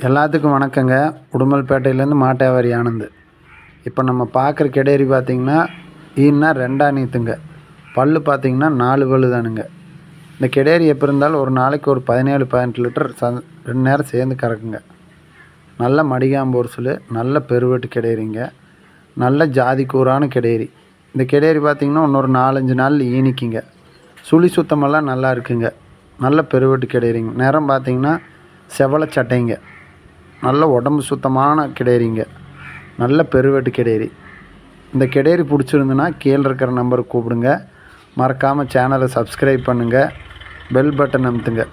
எல்லாத்துக்கும் வணக்கங்க. உடுமல்பேட்டையிலேருந்து மாட்டேவாரி ஆனந்த். இப்போ நம்ம பார்க்குற கிடேரி பார்த்திங்கன்னா ஈன்னா 2ஆம் நீத்துங்க. பல் பார்த்திங்கன்னா 4 பல்லு தானுங்க. இந்த கிடேரி எப்போ இருந்தாலும் ஒரு நாளைக்கு ஒரு 17-18 லிட்டர் 2 நேரம் சேர்ந்து கறக்குங்க. நல்ல மடிகாம்பு ஒரிசல், நல்ல பெருவெட்டு கிடேரிங்க. நல்ல ஜாதி கூறான கிடேரி. இந்த கிடேரி பார்த்திங்கன்னா இன்னொரு 4-5 நாளில் ஈனிக்குங்க. சுழி சுத்தமெல்லாம் நல்லா இருக்குங்க. நல்ல பெருவெட்டு கிடேரிங்க. நிறம் பார்த்திங்கன்னா செவலை சட்டைங்க. நல்ல உடம்பு சுத்தமான கிடேரிங்க. நல்ல பெருவெட்டு கிடேரி. இந்த கிடேரி பிடிச்சிருந்துன்னா கீழே இருக்கிற நம்பருக்கு கூப்பிடுங்க. மறக்காமல் சேனலை சப்ஸ்கிரைப் பண்ணுங்கள். Bell button அமுத்துங்க.